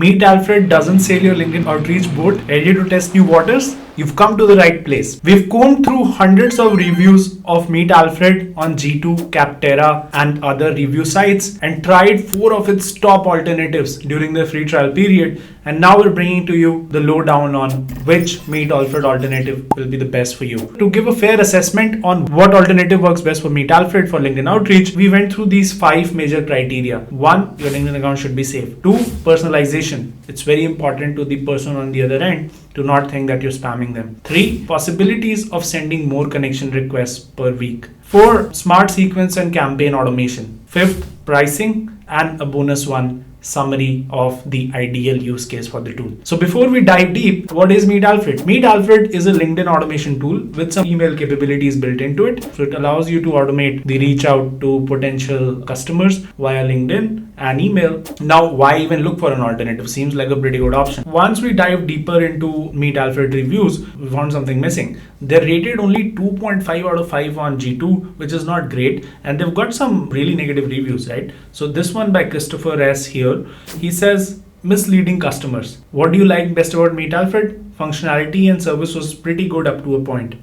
MeetAlfred doesn't sell your LinkedIn outreach boat. Ready to test new waters? You've come to the right place. We've combed through hundreds of reviews of MeetAlfred on G2, Capterra, and other review sites and tried 4 of its top alternatives during the free trial period. And now we're bringing to you the lowdown on which MeetAlfred alternative will be the best for you. To give a fair assessment on what alternative works best for MeetAlfred for LinkedIn outreach, we went through these 5 major criteria. 1, your LinkedIn account should be safe. 2, personalization. It's very important to the person on the other end to not think that you're spamming them. 3, possibilities of sending more connection requests per week. 4, smart sequence and campaign automation. 5th, pricing, and a bonus one, summary of the ideal use case for the tool. So before we dive deep, what is MeetAlfred? MeetAlfred is a LinkedIn automation tool with some email capabilities built into it. So it allows you to automate the reach out to potential customers via LinkedIn and email. Now, why even look for an alternative? Seems like a pretty good option. Once we dive deeper into MeetAlfred reviews, we found something missing. They're rated only 2.5 out of 5 on G2, which is not great. And they've got some really negative reviews, right? So this one by Christopher S. here, he says, misleading customers. What do you like best about MeetAlfred? Functionality and service was pretty good up to a point.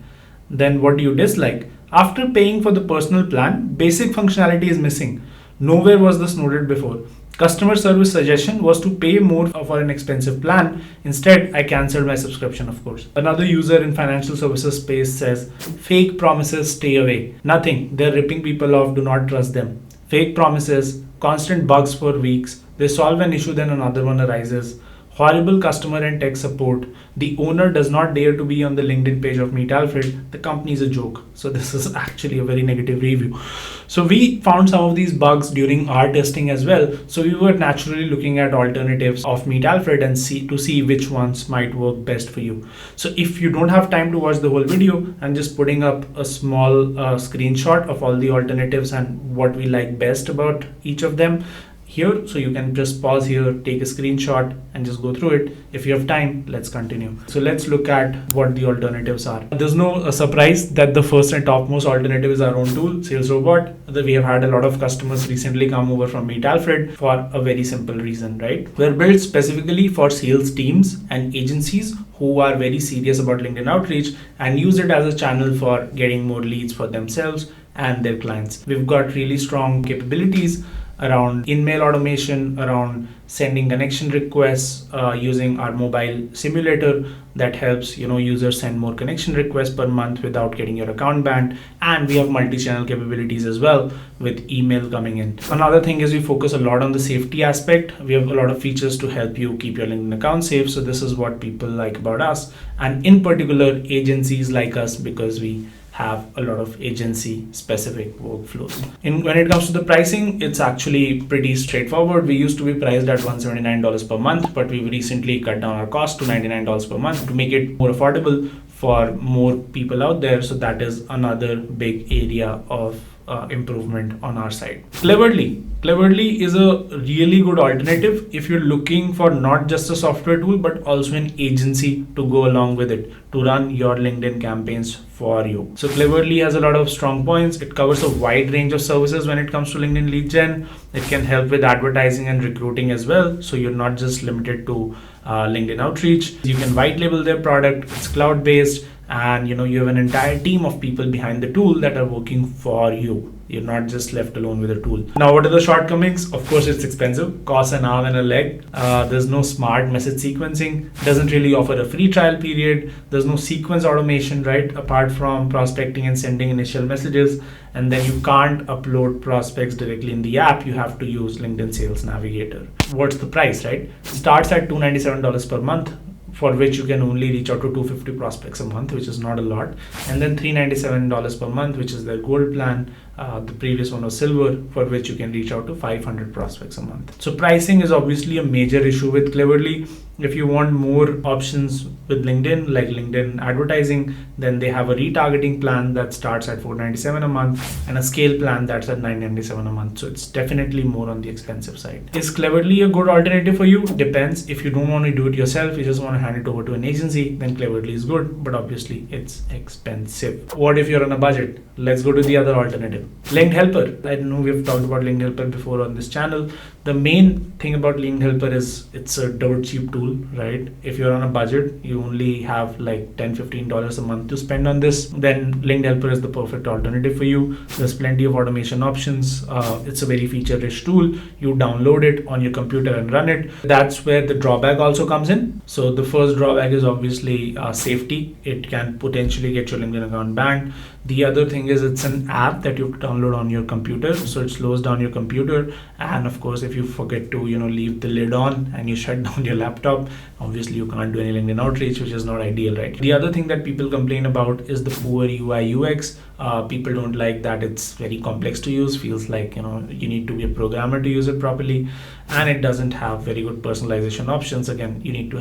Then what do you dislike? After paying for the personal plan, basic functionality is missing. Nowhere was this noted before. Customer service suggestion was to pay more for an expensive plan. Instead, I cancelled my subscription, of course. Another user in financial services space says, fake promises, stay away. Nothing. They're ripping people off. Do not trust them. Fake promises, constant bugs for weeks. They solve an issue, then another one arises. Horrible customer and tech support. The owner does not dare to be on the LinkedIn page of MeetAlfred. The company is a joke. So this is actually a very negative review. So we found some of these bugs during our testing as well. So we were naturally looking at alternatives of MeetAlfred and see which ones might work best for you. So if you don't have time to watch the whole video, I'm just putting up a small screenshot of all the alternatives and what we like best about each of them here. So you can just pause here, take a screenshot and just go through it. If you have time, let's continue. So let's look at what the alternatives are. There's no surprise that the first and topmost alternative is our own tool, SalesRobot. We have had a lot of customers recently come over from MeetAlfred for a very simple reason, right? We're built specifically for sales teams and agencies who are very serious about LinkedIn outreach and use it as a channel for getting more leads for themselves and their clients. We've got really strong capabilities around in-mail automation, around sending connection requests using our mobile simulator that helps users send more connection requests per month without getting your account banned. And we have multi-channel capabilities as well with email coming in. Another thing is we focus a lot on the safety aspect. We have a lot of features to help you keep your LinkedIn account safe. So this is what people like about us, and in particular agencies like us, because we have a lot of agency specific workflows. When it comes to the pricing, it's actually pretty straightforward. We used to be priced at $179 per month, but we've recently cut down our cost to $99 per month to make it more affordable for more people out there. So that is another big area of improvement on our side. Cleverly is a really good alternative if you're looking for not just a software tool, but also an agency to go along with it to run your LinkedIn campaigns for you. So Cleverly has a lot of strong points. It covers a wide range of services when it comes to LinkedIn lead gen. It can help with advertising and recruiting as well. So you're not just limited to LinkedIn outreach. You can white label their product. It's cloud-based. And you have an entire team of people behind the tool that are working for you. You're not just left alone with a tool. Now, what are the shortcomings? Of course, it's expensive, costs an arm and a leg. There's no smart message sequencing. Doesn't really offer a free trial period. There's no sequence automation, right? Apart from prospecting and sending initial messages. And then you can't upload prospects directly in the app. You have to use LinkedIn Sales Navigator. What's the price, right? Starts at $297 per month, for which you can only reach out to 250 prospects a month, which is not a lot. And then $397 per month, which is their gold plan. The previous one was silver, for which you can reach out to 500 prospects a month. So pricing is obviously a major issue with Cleverly. If you want more options with LinkedIn, like LinkedIn advertising, then they have a retargeting plan that starts at $497 a month and a scale plan that's at $997 a month. So it's definitely more on the expensive side. Is Cleverly a good alternative for you? Depends. If you don't want to do it yourself, you just want to hand it over to an agency, then Cleverly is good, but obviously it's expensive. What if you're on a budget? Let's go to the other alternative. Linked Helper. I know we've talked about Linked Helper before on this channel. The main thing about LinkedIn Helper is it's a dirt cheap tool, right? If you're on a budget, you only have like $10-15 a month to spend on this, then LinkedIn Helper is the perfect alternative for you. There's plenty of automation options. It's a very feature-rich tool. You download it on your computer and run it. That's where the drawback also comes in. So the first drawback is obviously safety. It can potentially get your LinkedIn account banned. The other thing is it's an app that you download on your computer, so it slows down your computer. And of course, if you forget to leave the lid on and you shut down your laptop, obviously you can't do any LinkedIn outreach, which is not ideal, right? The other thing that people complain about is the poor UI UX. People don't like that it's very complex to use, feels like you need to be a programmer to use it properly, and it doesn't have very good personalization options. Again, you need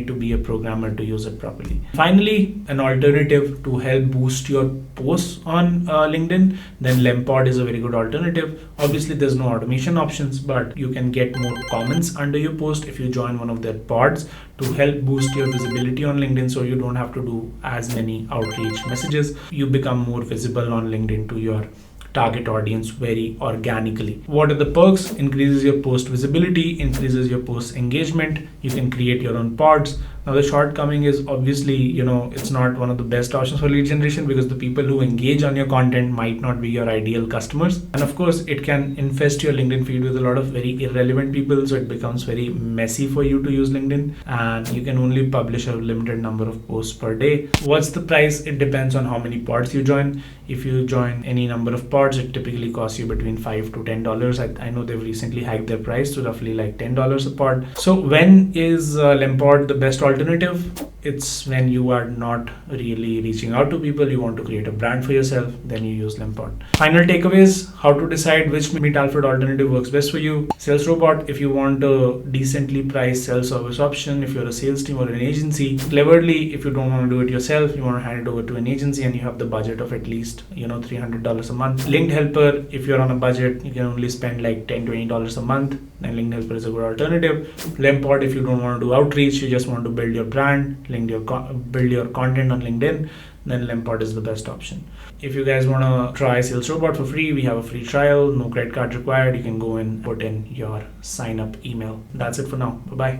to be a programmer to use it properly. Finally, an alternative to help boost your posts on LinkedIn, then Lempod is a very good alternative. Obviously there's no automation options, but you can get more comments under your post if you join one of their pods to help boost your visibility on LinkedIn, so you don't have to do as many outreach messages. You become more visible on LinkedIn to your target audience very organically. What are the perks? Increases your post visibility, increases your post engagement. You can create your own pods. Now the shortcoming is obviously, it's not one of the best options for lead generation, because the people who engage on your content might not be your ideal customers. And of course, it can infest your LinkedIn feed with a lot of very irrelevant people. So it becomes very messy for you to use LinkedIn, and you can only publish a limited number of posts per day. What's the price? It depends on how many pods you join. If you join any number of pods, it typically costs you between $5 to $10. I know they've recently hiked their price to roughly like $10 a pod. So when is Lempod the best alternative? It's when you are not really reaching out to people, you want to create a brand for yourself, then you use Lempod. Final takeaways: how to decide which MeetAlfred alternative works best for you. SalesRobot, if you want a decently priced self-service option, if you're a sales team or an agency. Cleverly, if you don't want to do it yourself, you want to hand it over to an agency and you have the budget of at least $300 a month. LinkedIn Helper, if you're on a budget, you can only spend like $10-20 a month, then LinkedIn Helper is a good alternative. Lempod, if you don't want to do outreach, you just want to build your brand, build your content on LinkedIn, then Lempod is the best option. If you guys want to try SalesRobot for free, we have a free trial, no credit card required. You can go and put in your sign up email. That's it for now. Bye bye.